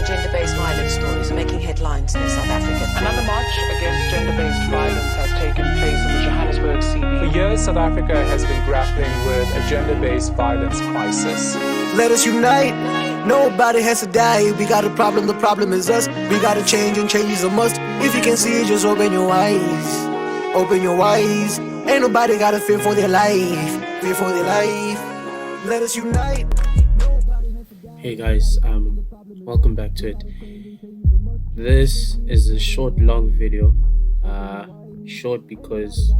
gender-based violence stories are making headlines in South Africa. Another march against gender-based violence has taken place in the Johannesburg CBD. For years, South Africa has been grappling with a gender-based violence crisis. Let us unite. Nobody has to die. We got a problem, the problem is us. We gotta change, and change is a must. If you can see it, just open your eyes. Open your eyes. Ain't nobody gotta fear for their life. Fear for their life. Let us unite. Hey guys, welcome back to it. This is a short, long video. Short because,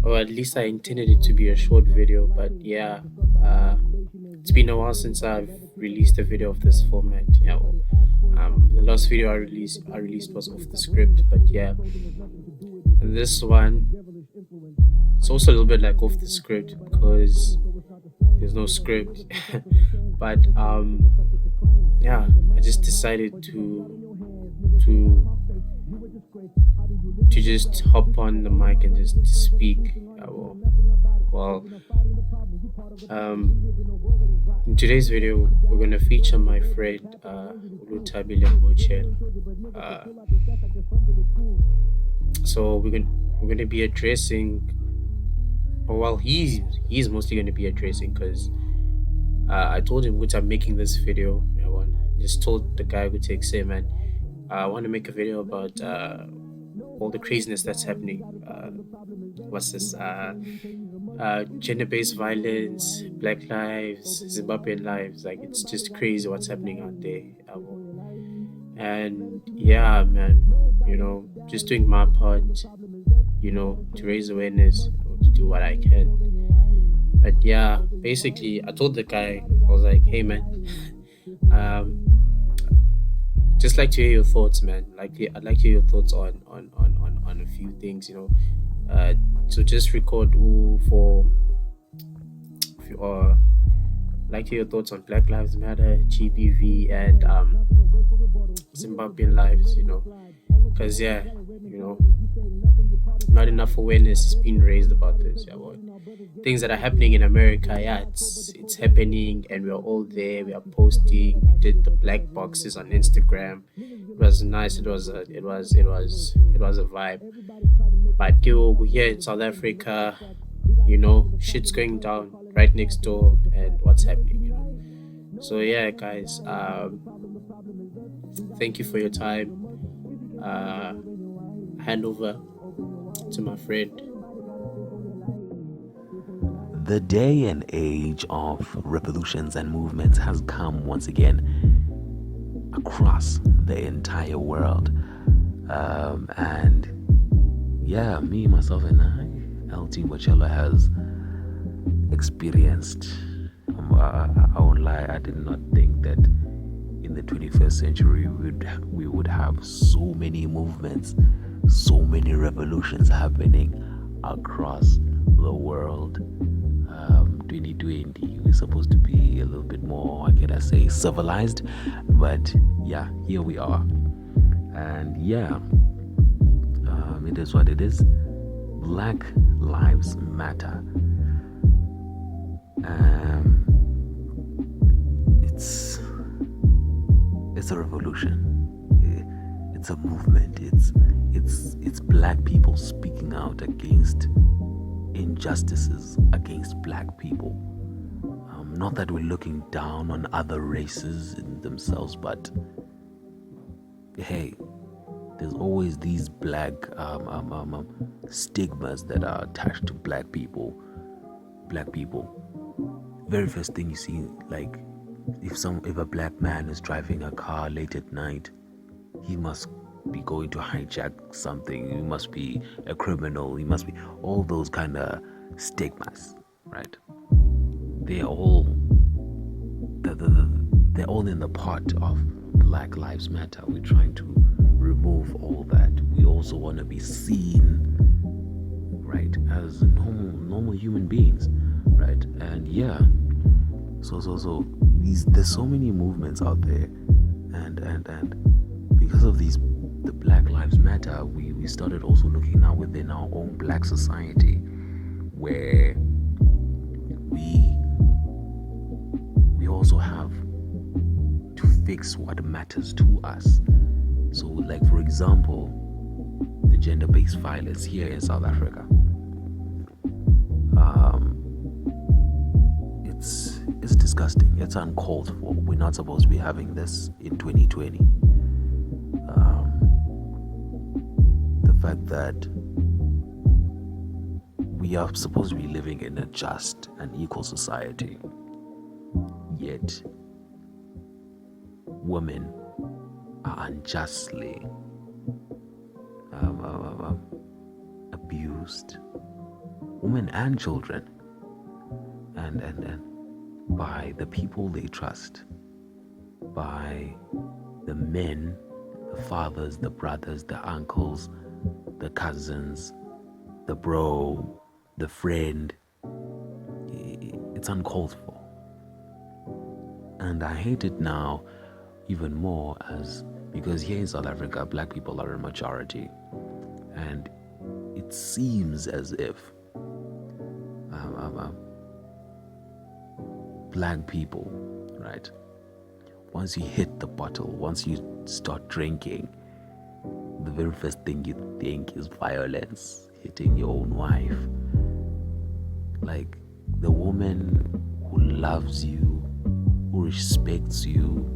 or at least I intended it to be a short video, but yeah, it's been a while since I've released a video of this format. Yeah, the last video I released was off the script, but yeah, and this one, it's also a little bit like off the script because there's no script. But yeah, I just decided to just hop on the mic and just speak. In today's video, we're gonna feature my friend Luthabile Mbotshelwa. So we're gonna be addressing. Well, he's mostly gonna be addressing because I told him which I'm making this video. Just told the guy who takes it, man. I want to make a video about all the craziness that's happening. What's this? Gender-based violence, Black lives, Zimbabwean lives. Like, it's just crazy what's happening out there. And yeah, man, just doing my part, to raise awareness, to do what I can. But yeah, basically, I told the guy, I was like, hey, man, just like to hear your thoughts, man. I'd like to hear your thoughts on a few things, so just record like to hear your thoughts on Black Lives Matter, GBV, and Zimbabwean lives, because yeah, not enough awareness is being raised about this. Things that are happening in America, it's happening, and we're all there. We are posting. We did the black boxes on Instagram. It was nice. It was a vibe. But here in South Africa, shit's going down right next door, and what's happening, So yeah, guys, thank you for your time. Hand over to my friend. The day and age of revolutions and movements has come once again across the entire world. And yeah, me, myself, and Ltee Mbotshelwa has experienced. I won't lie, I did not think that in the 21st century we would have so many movements, so many revolutions happening across the world. 2020, we're supposed to be a little bit more, how can I say, civilized, but yeah, here we are. And yeah, it is what it is. Black Lives Matter. It's a revolution. It's a movement. It's black people speaking out against injustices against black people. Not that we're looking down on other races in themselves, but hey, there's always these black stigmas that are attached to black people. Very first thing you see, like if a black man is driving a car late at night, he must be going to hijack something, he must be a criminal, he must be all those kind of stigmas, right? They're all in the pot of Black Lives Matter. We're trying to remove all that. We also want to be seen, right, as normal human beings, right? And yeah, so there's so many movements out there, and because of these, the Black Lives Matter, we started also looking now within our own black society, where we also have to fix what matters to us. So, like, for example, the gender-based violence here in South Africa. It's disgusting. It's uncalled for. We're not supposed to be having this in 2020. The fact that we are supposed to be living in a just and equal society, yet women are unjustly abused, women and children, and by the people they trust, by the men, the fathers, the brothers, the uncles, the cousins, the bro, the friend. It's uncalled for. And I hate it now even more because here in South Africa, black people are a majority. And it seems as if black people, right? Once you hit the bottle, once you start drinking, the very first thing you think is violence, hitting your own wife. Like, the woman who loves you, who respects you,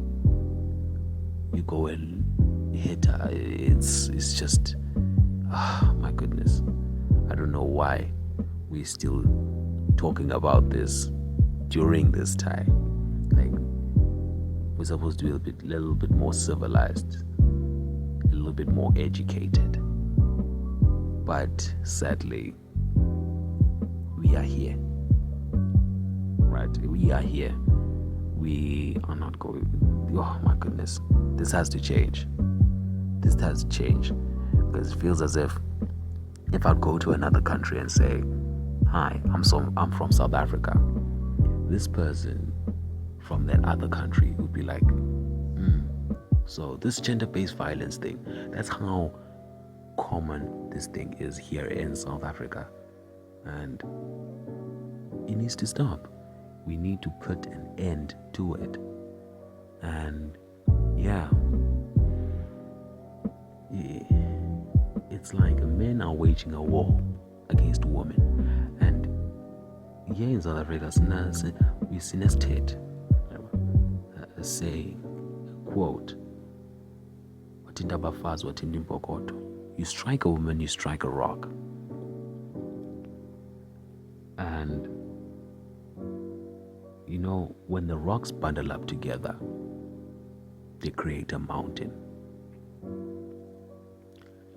you go and hit her. It's just, my goodness. I don't know why we're still talking about this during this time. Like, we're supposed to be a little bit more civilized, a little bit more educated. But sadly, we are here. Right? We are here. We are not going. Oh my goodness. This has to change. This has to change. Because it feels as if I'd go to another country and say, "Hi, I'm from South Africa," this person from that other country would be like, so this gender-based violence thing, that's how common this thing is here in South Africa. And it needs to stop. We need to put an end to it. And yeah, it's like men are waging a war against women. And here in South Africa, we've seen a state saying, quote, you strike a woman, you strike a rock. And you know, when the rocks bundle up together, they create a mountain.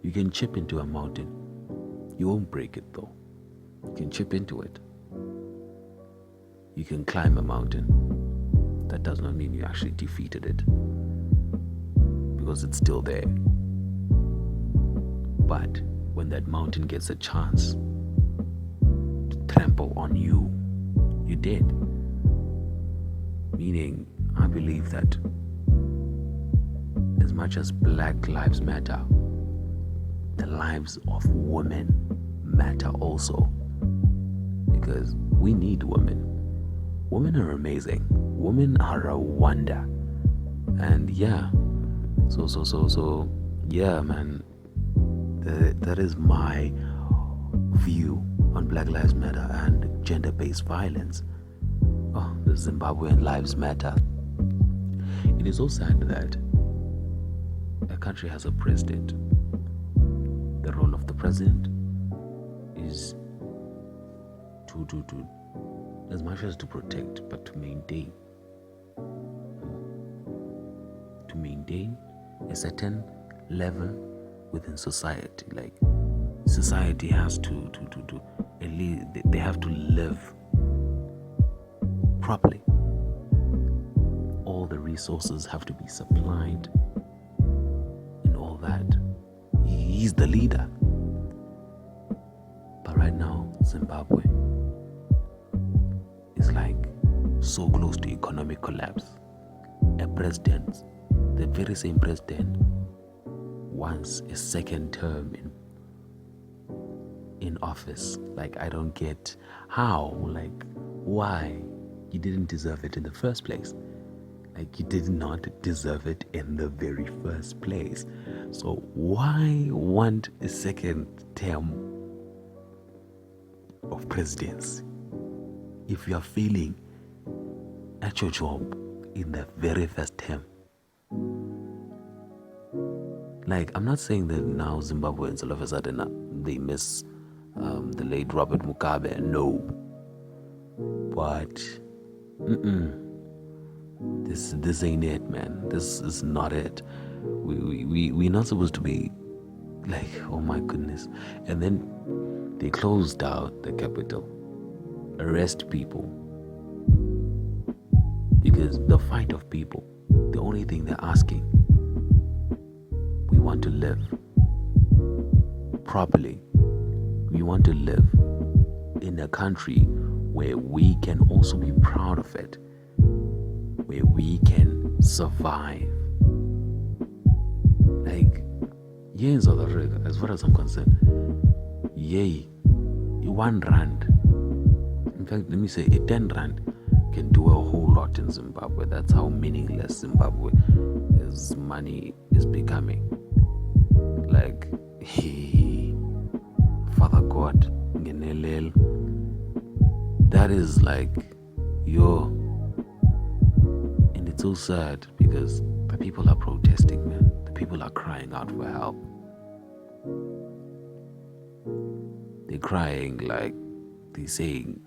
You can chip into a mountain. You won't break it though. You can chip into it. You can climb a mountain. That does not mean you actually defeated it, because it's still there. But when that mountain gets a chance to trample on you, you're dead. Meaning, I believe that as much as Black Lives Matter, the lives of women matter also. Because we need women. Women are amazing. Women are a wonder. And yeah, so yeah, man, that is my view on Black Lives Matter and gender-based violence. Oh, the Zimbabwean lives matter. It is so sad that a country has a president. The role of the president is to as much as to protect, but to maintain a certain level within society. Like, society has to they have to live properly. All the resources have to be supplied and all that. He's the leader. But right now, Zimbabwe is like so close to economic collapse. A president, the very same president, wants a second term in office. Like, I don't get how, like, why? You didn't deserve it in the first place. Like, you did not deserve it in the very first place. So why want a second term of presidency if you are failing at your job in the very first term? Like, I'm not saying that now Zimbabweans all of a sudden they miss the late Robert Mugabe. No. But this ain't it, man. This is not it. We're not supposed to be like, oh my goodness. And then they closed out the capital, arrest people, because the fight of people, the only thing they're asking, we want to live properly. We want to live in a country where we can also be proud of it, where we can survive. Like, here in South Africa, as far as I'm concerned, yay, 1 rand, in fact, let me say, a 10 rand can do a whole lot in Zimbabwe. That's how meaningless Zimbabwe is, money is becoming. Like, Father God, Ngenelel, that is like, and it's so sad because the people are protesting, man. The people are crying out for help. They're crying, like, they're saying,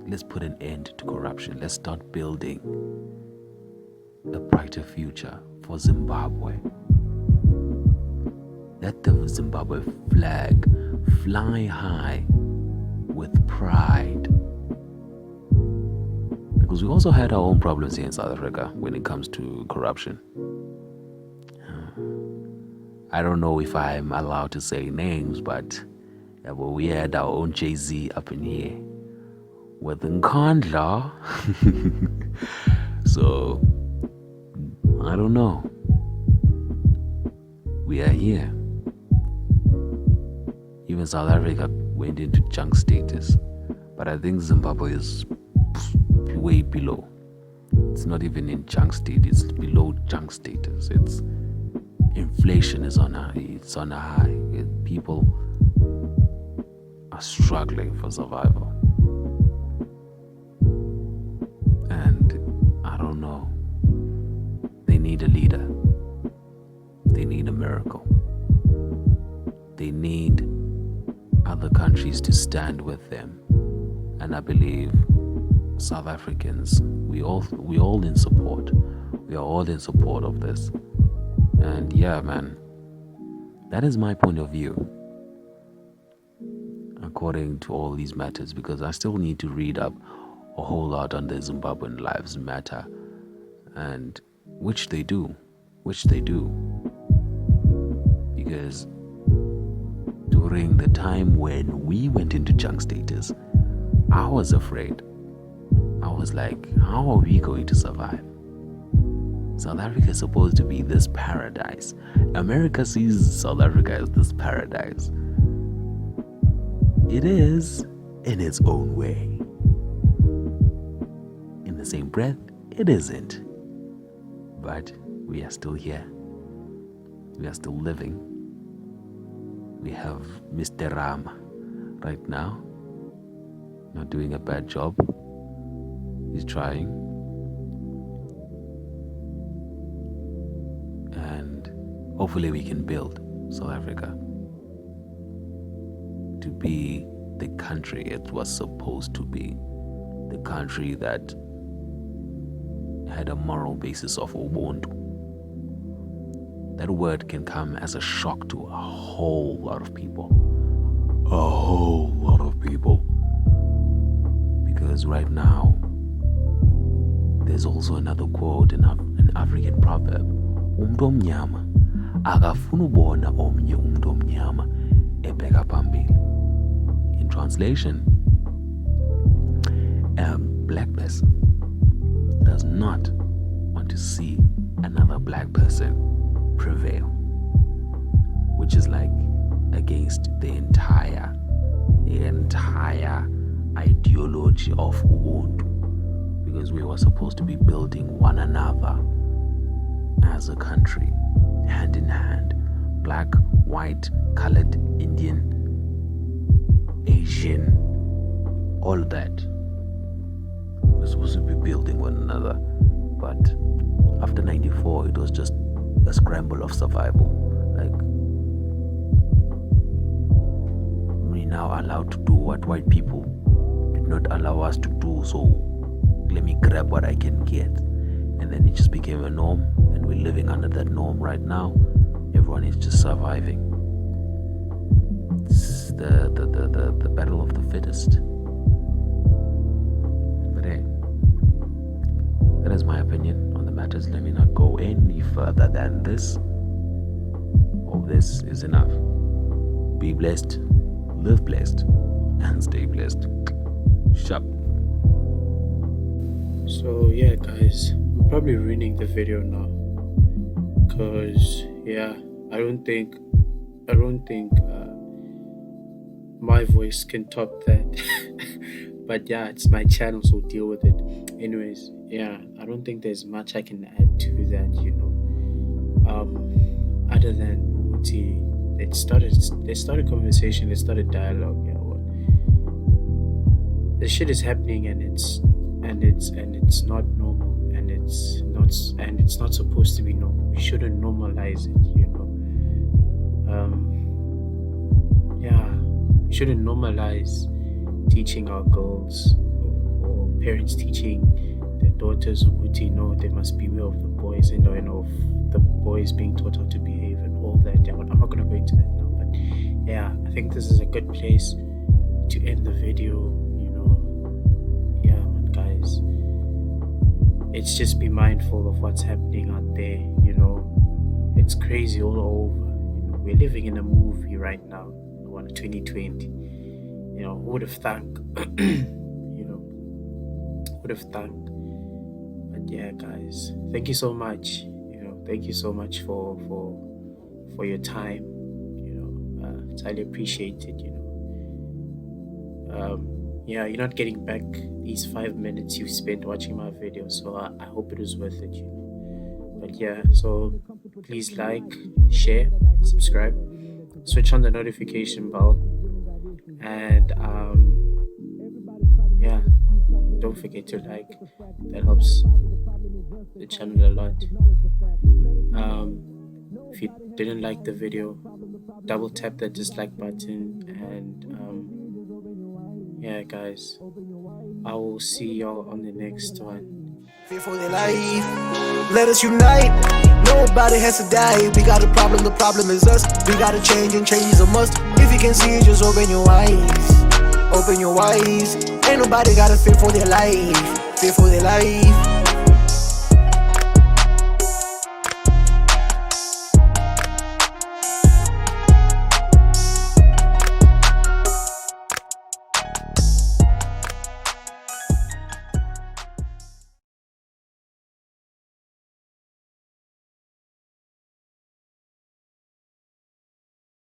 let's put an end to corruption. Let's start building a brighter future for Zimbabwe. Let the Zimbabwe flag fly high with pride. Because we also had our own problems here in South Africa when it comes to corruption. I don't know if I'm allowed to say names, but we had our own Jay-Z up in here with Nkandla. So, I don't know. We are here. Even South Africa went into junk status. But I think Zimbabwe is way below. It's not even in junk state, it's below junk status. It's inflation is on a high. People are struggling for survival. And I don't know. They need a leader. They need a miracle. They need other countries to stand with them. And I believe South Africans, we all in support. We are all in support of this. And yeah, man, that is my point of view according to all these matters, because I still need to read up a whole lot on the Zimbabwean Lives Matter, and which they do. Because during the time when we went into junk status, I was afraid. I was like, how are we going to survive? South Africa is supposed to be this paradise. America sees South Africa as this paradise. It is in its own way. In the same breath, it isn't. But we are still here. We are still living. We have Mr. Ram right now, not doing a bad job. He's trying. And hopefully we can build South Africa to be the country it was supposed to be. The country that had a moral basis of Ubuntu. That word can come as a shock to a whole lot of people. A whole lot of people. Because right now, there's also another quote in an African proverb. Umntu omnyama akafuna ubona omnye umntu omnyama ebheka phambili. In translation, a black person does not want to see another black person prevail, which is like against the entire ideology of Ubuntu. because we were supposed to be building one another as a country, hand in hand, black, white, colored, Indian, Asian, all of that. We're supposed to be building one another, but after 94 it was just a scramble of survival. Like, we now allowed to do what white people did not allow us to do, so let me grab what I can get. And then it just became a norm, and we're living under that norm right now. Everyone is just surviving. It's the battle of the fittest. But hey, that is my opinion on the matters. Let me not go any further than this. All this is enough. Be blessed, live blessed, and stay blessed. Sharp. So yeah, guys, I'm probably ruining the video now, cause yeah, I don't think my voice can top that. But yeah, it's my channel, so deal with it. Anyways, yeah, I don't think there's much I can add to that, you know. Other than they started conversation, they started dialogue. Yeah, well, the shit is happening, and it's not normal, and it's not supposed to be normal. We shouldn't normalize it, you know. Yeah, we shouldn't normalize teaching our girls or parents teaching their daughters no, they must beware of the boys, and of the boys being taught how to behave and all that. Yeah, I'm not gonna go into that now, but yeah, I think this is a good place to end the video, you know. Yeah, man, guys, it's just be mindful of what's happening out there, you know. It's crazy all over, you know. We're living in a movie right now, 2020. You know, who would have thunk? You know, would have thunk. But yeah, guys, thank you so much. You know, thank you so much for your time. You know, it's highly appreciated. You know, yeah, you're not getting back these 5 minutes you spent watching my video, so I hope it was worth it. You know, but yeah, so please like, share, subscribe, switch on the notification bell, and yeah, don't forget to like. That helps the channel a lot. If you didn't like the video, double tap that dislike button, and yeah, guys, I will see y'all on the next one. Fear for their life, let us unite. Nobody has to die. We got a problem, the problem is us. We gotta change, and change is a must. If you can see it, just open your eyes. Open your eyes. Ain't nobody gotta fear for their life. Fear for their life.